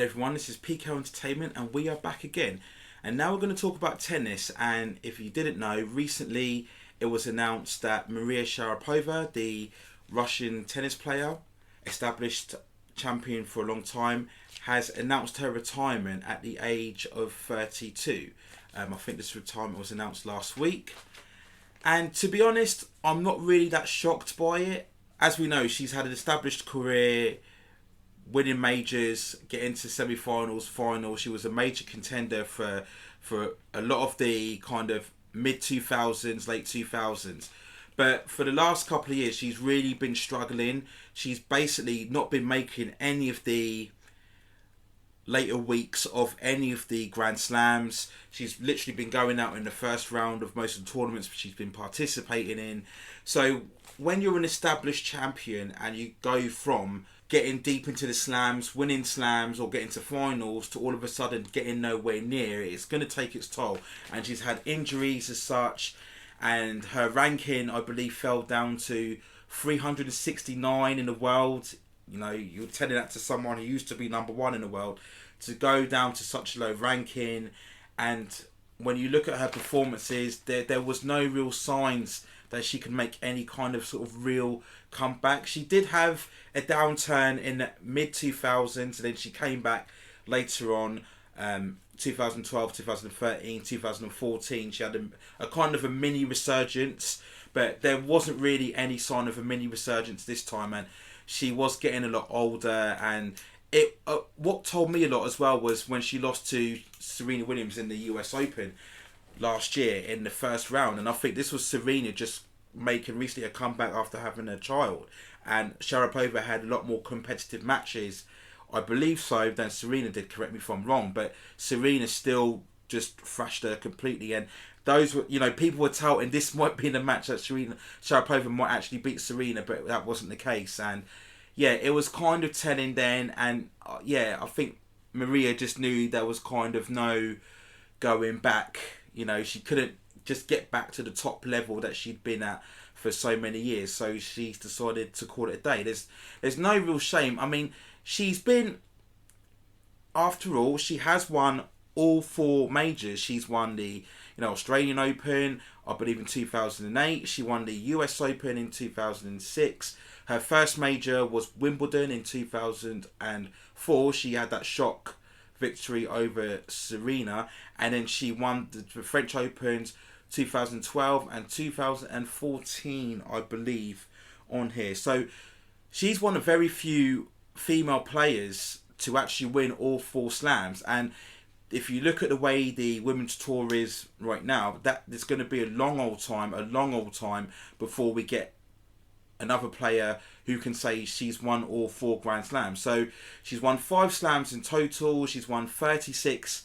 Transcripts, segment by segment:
Hello everyone, this is PK Entertainment and we are back again. And now we're going to talk about tennis. And if you didn't know, recently it was announced that Maria Sharapova, the Russian tennis player, established champion for a long time, has announced her retirement at the age of 32. I think this retirement was announced last week. And to be honest, I'm not really that shocked by it. As we know, she's had an established career, winning majors, getting to semi-finals, finals. She was a major contender for a lot of the kind of mid-2000s, late 2000s. But for the last couple of years, she's really been struggling. She's basically not been making any of the later weeks of any of the Grand Slams. She's literally been going out in the first round of most of the tournaments she's been participating in. So when you're an established champion and you go from getting deep into the slams, winning slams or getting to finals to all of a sudden getting nowhere near, it's going to take its toll. And she's had injuries as such, and her ranking, I believe, fell down to 369 in the world. You know, you're telling that to someone who used to be number one in the world, to go down to such a low ranking. And when you look at her performances, there was no real signs that she could make any kind of sort of real comeback. She did have a downturn in the mid-2000s, and then she came back later on, 2012, 2013, 2014. She had a kind of a mini resurgence, but there wasn't really any sign of a mini resurgence this time, and she was getting a lot older. And it what told me a lot as well was when she lost to Serena Williams in the US Open last year in the first round. And I think this was Serena just making recently a comeback after having a child, and Sharapova had a lot more competitive matches, I believe so, than Serena did. Correct me if I'm wrong, but Serena still just thrashed her completely. And those were, you know, people were touting this might be the match that Sharapova might actually beat Serena, but that wasn't the case. And yeah, it was kind of telling then. And yeah, I think Maria just knew there was kind of no going back. You know, she couldn't just get back to the top level that she'd been at for so many years. So she's decided to call it a day. There's no real shame. I mean, she's been, after all, she has won all four majors. She's won the Australian Open, I believe, in 2008. She won the US Open in 2006. Her first major was Wimbledon in 2004. She had that shock victory over Serena, and then she won the French Opens 2012 and 2014, I believe, on here. So she's one of very few female players to actually win all four slams. And if you look at the way the women's tour is right now, that it's going to be a long old time before we get another player who can say she's won all four Grand Slams. So she's won 5 slams in total. She's won 36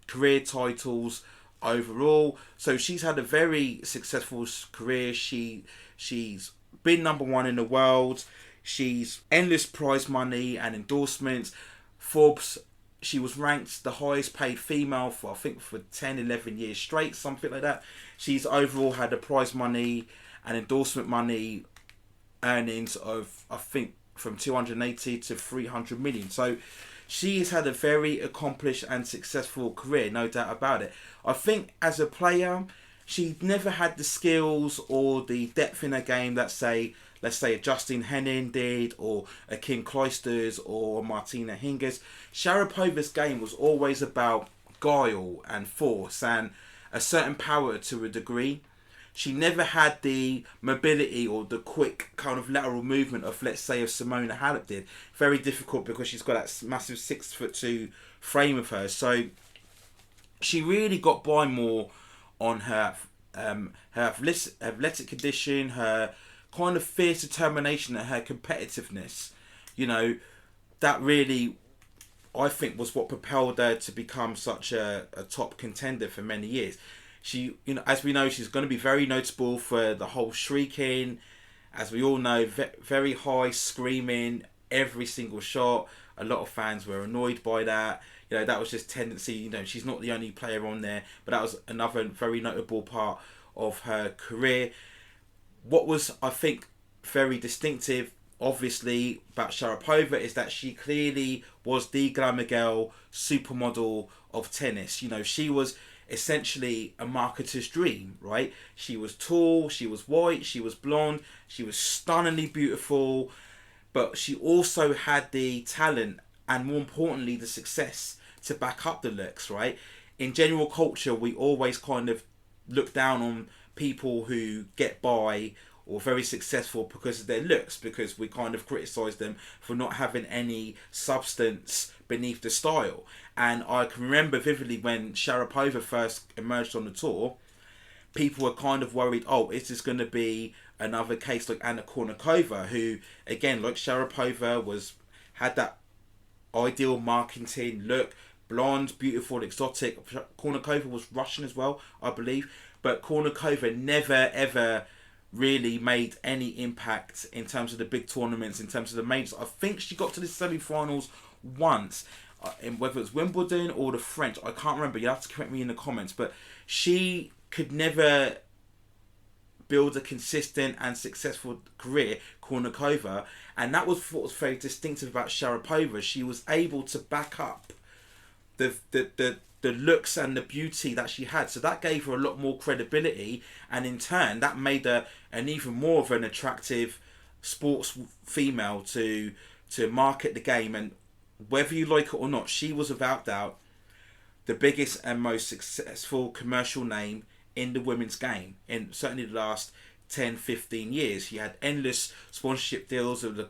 career titles overall. So she's had a very successful career. She's been number one in the world. She's endless prize money and endorsements. Forbes, she was ranked the highest paid female for, I think, for 10, 11 years straight, something like that. She's overall had a prize money and endorsement money earnings of, I think, from 280 to 300 million. So she has had a very accomplished and successful career, no doubt about it. I think as a player, she never had the skills or the depth in her game that, let's say a Justine Henin did, or a Kim Clijsters or Martina Hingis. Sharapova's game was always about guile and force and a certain power to a degree. She never had the mobility or the quick kind of lateral movement of, let's say, of Simona Halep did. Very difficult because she's got that massive 6'2" frame of hers. So she really got by more on her athletic condition, her kind of fierce determination, and her competitiveness. You know, that really, I think, was what propelled her to become such a top contender for many years. She, as we know, she's going to be very notable for the whole shrieking. As we all know, very high screaming every single shot. A lot of fans were annoyed by that. That was just tendency. She's not the only player on there, but that was another very notable part of her career. What was, I think, very distinctive obviously about Sharapova is that she clearly was the glamour girl, supermodel of tennis. You know, she was essentially a marketer's dream, right? She was tall, she was white, she was blonde, she was stunningly beautiful, but she also had the talent and, more importantly, the success to back up the looks, right? In general culture, we always kind of look down on people who get by or very successful because of their looks, because we kind of criticize them for not having any substance beneath the style. And I can remember vividly when Sharapova first emerged on the tour, people were kind of worried, oh, is this going to be another case like Anna Kournikova, who, again, like Sharapova, had that ideal marketing look, blonde, beautiful, exotic. Kournikova was Russian as well, I believe, but Kournikova never ever really made any impact in terms of the big tournaments, in terms of the majors. I think she got to the semi-finals once, in whether it's Wimbledon or the French, I can't remember. You have to correct me in the comments, but she could never build a consistent and successful career, Kournikova, and that was what was very distinctive about Sharapova. She was able to back up the looks and the beauty that she had, so that gave her a lot more credibility, and in turn that made her an even more of an attractive sports female to market the game. And whether you like it or not, she was without doubt the biggest and most successful commercial name in the women's game in certainly the last 10-15 years. She had endless sponsorship deals with the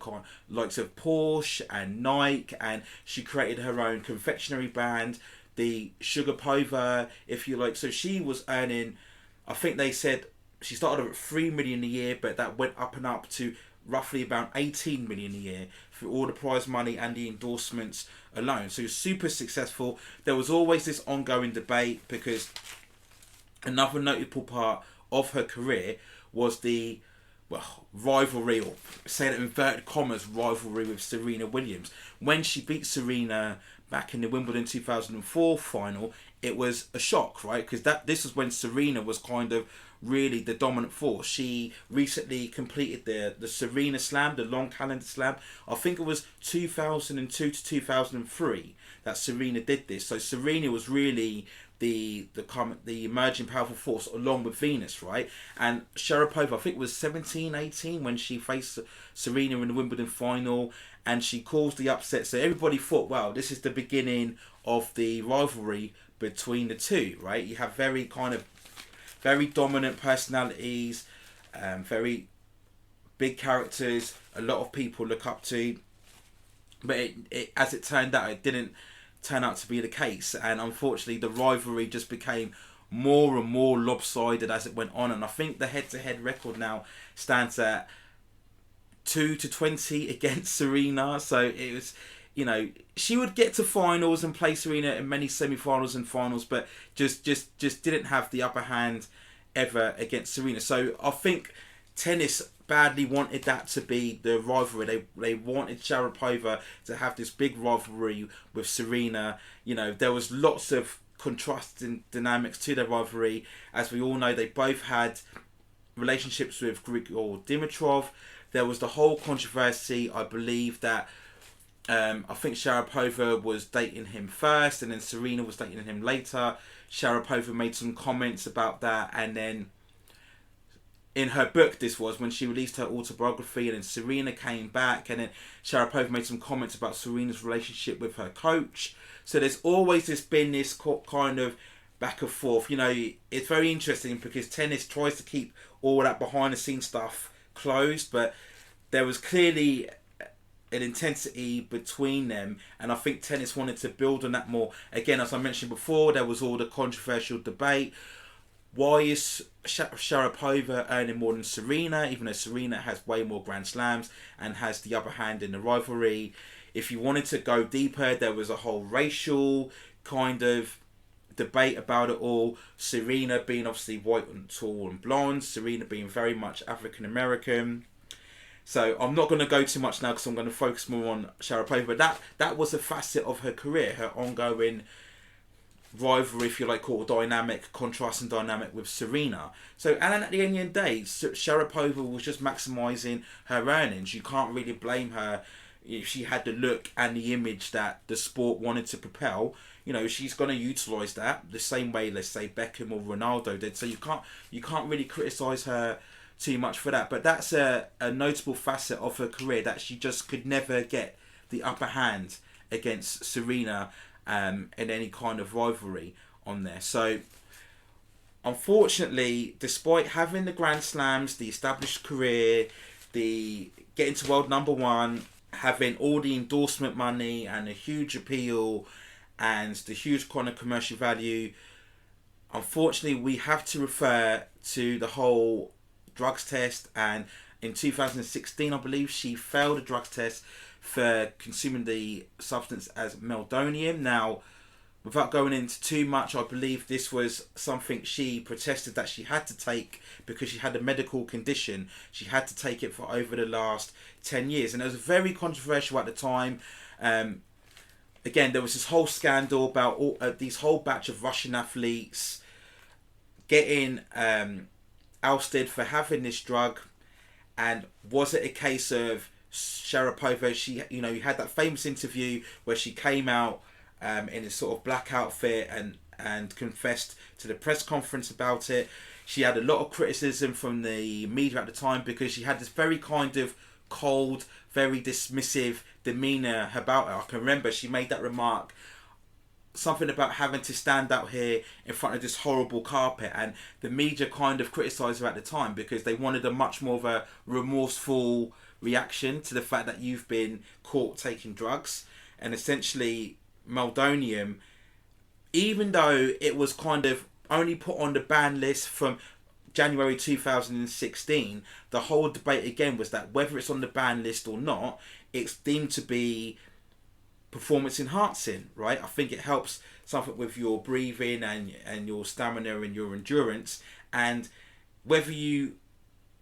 likes of Porsche and Nike, and she created her own confectionery brand, the Sugarpova, if you like. So she was earning, I think they said she started at 3 million a year, but that went up and up to roughly about 18 million a year for all the prize money and the endorsements alone. So super successful. There was always this ongoing debate, because another notable part of her career was the rivalry, or say that in inverted commas, rivalry with Serena Williams. When she beat Serena back in the Wimbledon 2004 final, it was a shock, right? Because this was when Serena was kind of really the dominant force. She recently completed the Serena Slam, the long calendar slam. I think it was 2002 to 2003 that Serena did this. So Serena was really the emerging powerful force along with Venus, right? And Sharapova, I think it was 17-18 when she faced Serena in the Wimbledon final, and she caused the upset. So everybody thought, wow, this is the beginning of the rivalry between the two, right? You have very dominant personalities, very big characters, a lot of people look up to. But as it turned out, it didn't turn out to be the case, and unfortunately the rivalry just became more and more lopsided as it went on. And I think the head-to-head record now stands at 2-20 against Serena. So it was, you know, she would get to finals and play Serena in many semi-finals and finals, but just didn't have the upper hand ever against Serena. So I think tennis badly wanted that to be the rivalry. They wanted Sharapova to have this big rivalry with Serena. You know, there was lots of contrasting dynamics to their rivalry. As we all know, they both had relationships with Grigor Dimitrov. There was the whole controversy, I believe, that I think Sharapova was dating him first and then Serena was dating him later. Sharapova made some comments about that, and then in her book, this was when she released her autobiography, and then Serena came back, and then Sharapova made some comments about Serena's relationship with her coach. So there's always been this kind of back and forth. You know, it's very interesting because tennis tries to keep all that behind the scenes stuff closed, but there was clearly an intensity between them, and I think tennis wanted to build on that more. Again, as I mentioned before, there was all the controversial debate. Why is Sharapova earning more than Serena, even though Serena has way more Grand Slams and has the upper hand in the rivalry? If you wanted to go deeper, there was a whole racial kind of debate about it all. Serena being obviously white and tall and blonde, Serena being very much African American. So I'm not going to go too much now because I'm going to focus more on Sharapova. But that was a facet of her career, her ongoing rivalry, if you like, or dynamic, contrasting dynamic with Serena. So, and at the end of the day, Sharapova was just maximising her earnings. You can't really blame her if she had the look and the image that the sport wanted to propel. You know, she's going to utilise that the same way, let's say, Beckham or Ronaldo did. So you can't really criticise her too much for that. But that's a notable facet of her career, that she just could never get the upper hand against Serena in any kind of rivalry on there. So unfortunately, despite having the Grand Slams, the established career, the getting to world number one, having all the endorsement money and a huge appeal and the huge kind of commercial value, unfortunately we have to refer to the whole drugs test. And in 2016, I believe, she failed a drugs test for consuming the substance as meldonium. Now, without going into too much, I believe this was something she protested that she had to take because she had a medical condition. She had to take it for over the last 10 years. And it was very controversial at the time. Again, there was this whole scandal about these whole batch of Russian athletes getting ousted for having this drug. And was it a case of Sharapova, you had that famous interview where she came out in a sort of black outfit and confessed to the press conference about it. She had a lot of criticism from the media at the time because she had this very kind of cold, very dismissive demeanour about her. I can remember she made that remark, something about having to stand out here in front of this horrible carpet, and the media kind of criticised her at the time because they wanted a much more of a remorseful reaction to the fact that you've been caught taking drugs. And essentially meldonium, even though it was kind of only put on the ban list from January 2016, the whole debate again was that whether it's on the ban list or not, it's deemed to be performance enhancing, right? I think it helps something with your breathing and your stamina and your endurance. And whether you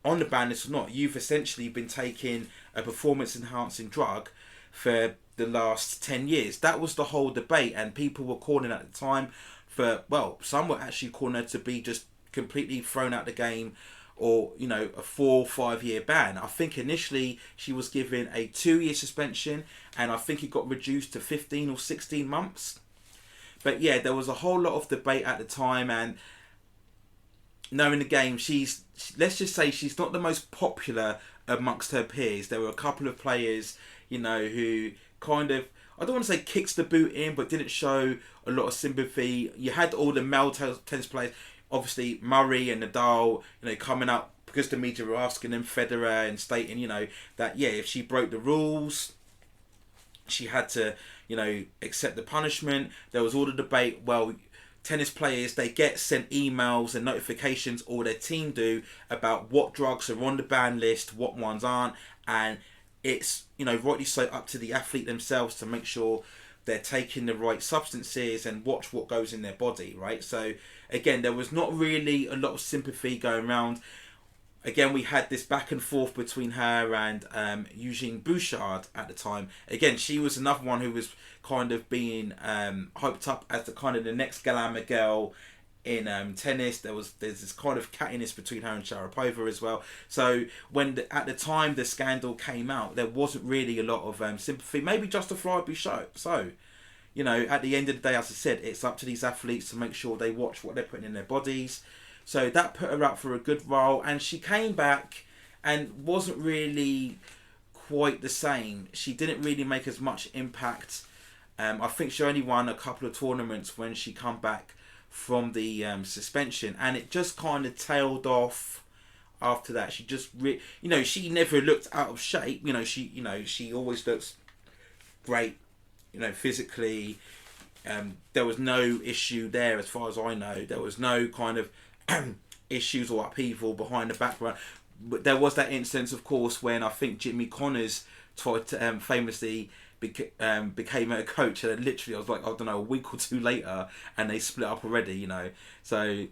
on the ban list or not, you've essentially been taking a performance enhancing drug for the last 10 years. That was the whole debate, and people were calling at the time for, well, some were actually calling her to be just completely thrown out the game, or a 4 or 5 year ban. I think initially she was given a 2-year suspension, and I think it got reduced to 15 or 16 months. But yeah, there was a whole lot of debate at the time, and knowing the game, let's just say she's not the most popular amongst her peers. There were a couple of players, who kind of, I don't want to say kicks the boot in, but didn't show a lot of sympathy. You had all the male tennis players, obviously Murray and Nadal, coming up because the media were asking them, Federer, and stating, that if she broke the rules, she had to, accept the punishment. There was all the debate, well, tennis players, they get sent emails and notifications, or their team do, about what drugs are on the ban list, what ones aren't, and it's, rightly so, up to the athlete themselves to make sure they're taking the right substances and watch what goes in their body, right? So again, there was not really a lot of sympathy going around. Again, we had this back and forth between her and Eugene Bouchard at the time. Again, she was another one who was kind of being hyped up as the kind of the next glamour girl in tennis. There's this kind of cattiness between her and Sharapova as well. So at the time the scandal came out, there wasn't really a lot of sympathy, maybe justifiably so. At the end of the day, as I said, it's up to these athletes to make sure they watch what they're putting in their bodies. So that put her up for a good role, and she came back and wasn't really quite the same. She didn't really make as much impact. I think she only won a couple of tournaments when she come back from the suspension, and it just kind of tailed off after that. She just she never looked out of shape. She always looks great, physically. There was no issue there as far as I know. There was no kind of issues or upheaval behind the background. But there was that instance, of course, when I think Jimmy Connors tried to famously became a coach, and literally I was like, I don't know, a week or two later, and they split up already, So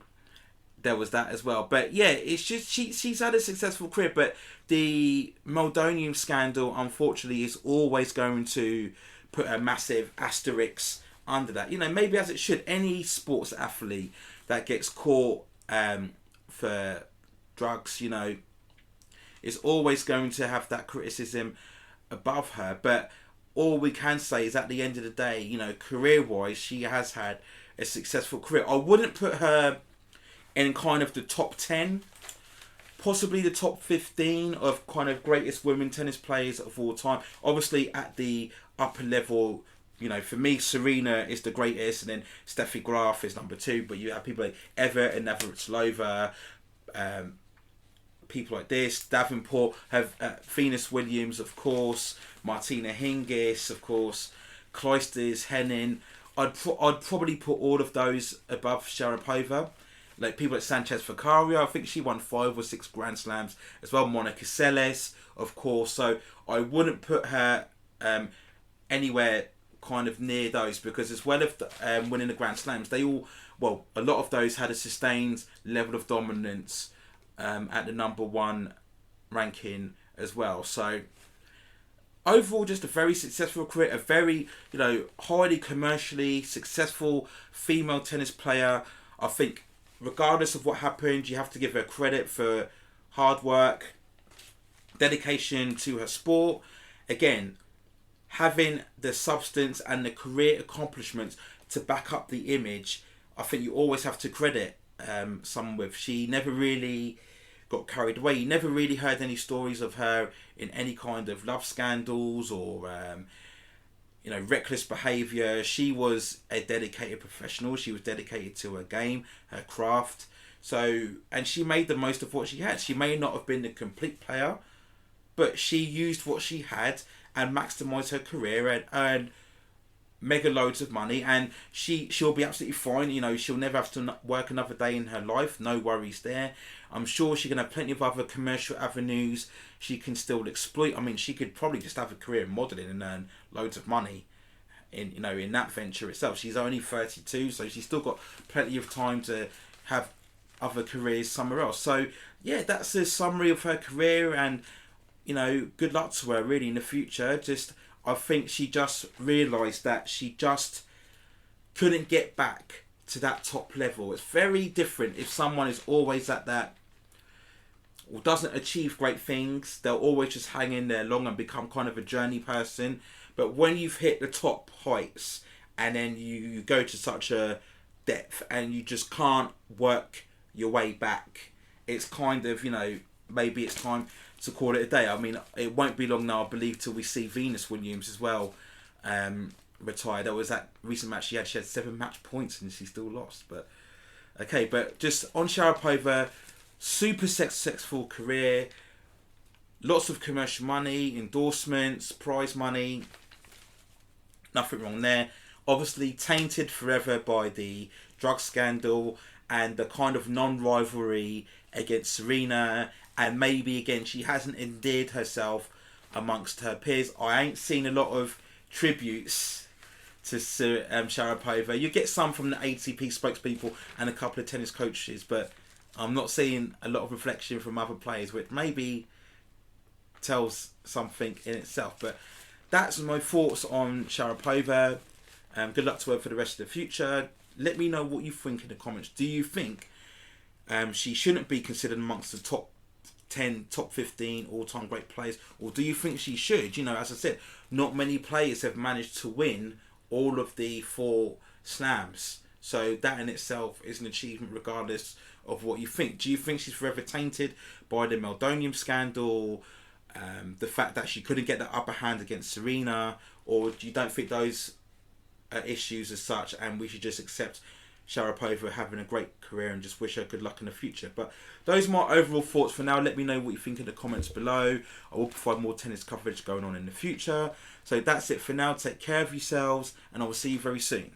there was that as well. But yeah, it's just she's had a successful career, but the meldonium scandal, unfortunately, is always going to put a massive asterisk under that. Maybe as it should. Any sports athlete that gets caught for drugs, is always going to have that criticism above her. But all we can say is, at the end of the day, career-wise, she has had a successful career. I wouldn't put her in kind of the top 10, possibly the top 15 of kind of greatest women tennis players of all time. Obviously, at the upper level, for me, Serena is the greatest, and then Steffi Graf is number 2. But you have people like Eva and Navratilova, people like this, Davenport, have Venus Williams, of course, Martina Hingis, of course, Clijsters, Henin. I'd probably put all of those above Sharapova. Like people like Sanchez Vicario, I think she won 5 or 6 Grand Slams as well. Monica Seles, of course. So I wouldn't put her anywhere kind of near those, because as well as winning the Grand Slams, a lot of those had a sustained level of dominance at the number 1 ranking as well. So overall, just a very successful career, a very, highly commercially successful female tennis player. I think regardless of what happened, you have to give her credit for hard work, dedication to her sport. Again, having the substance and the career accomplishments to back up the image, I think you always have to credit someone with. She never really got carried away. You never really heard any stories of her in any kind of love scandals or reckless behaviour. She was a dedicated professional. She was dedicated to her game, her craft. And she made the most of what she had. She may not have been the complete player, but she used what she had and maximised her career and earned mega loads of money. And she'll be absolutely fine. She'll never have to work another day in her life. No worries there. I'm sure she can have plenty of other commercial avenues she can still exploit. I mean, she could probably just have a career in modelling and earn loads of money in that venture itself. She's only 32, so she's still got plenty of time to have other careers somewhere else. So yeah, that's a summary of her career, and good luck to her really in the future. I think she just realised that she just couldn't get back to that top level. It's very different if someone is always at that, or doesn't achieve great things. They'll always just hang in there long and become kind of a journey person. But when you've hit the top heights and then you go to such a depth and you just can't work your way back, it's kind of, maybe it's time to call it a day. I mean, it won't be long now, I believe, till we see Venus Williams as well retire. There was that recent match she had 7 match points and she still lost. But just on Sharapova, super successful career, lots of commercial money, endorsements, prize money, nothing wrong there. Obviously tainted forever by the drug scandal and the kind of non-rivalry against Serena, and maybe again she hasn't endeared herself amongst her peers. I ain't seen a lot of tributes to Sharapova. You get some from the ATP spokespeople and a couple of tennis coaches, but I'm not seeing a lot of reflection from other players, which maybe tells something in itself. But that's my thoughts on Sharapova. Good luck to her for the rest of the future. Let me know what you think in the comments. Do you think she shouldn't be considered amongst the top 10, top 15 all-time great players? Or do you think she should? As I said, not many players have managed to win all of the 4 slams. So that in itself is an achievement regardless of what you think. Do you think she's forever tainted by the Meldonium scandal, the fact that she couldn't get the upper hand against Serena, or you don't think those are issues as such and we should just accept Sharapova having a great career and just wish her good luck in the future? But those are my overall thoughts for now. Let me know what you think in the comments below. I will provide more tennis coverage going on in the future. So that's it for now. Take care of yourselves and I will see you very soon.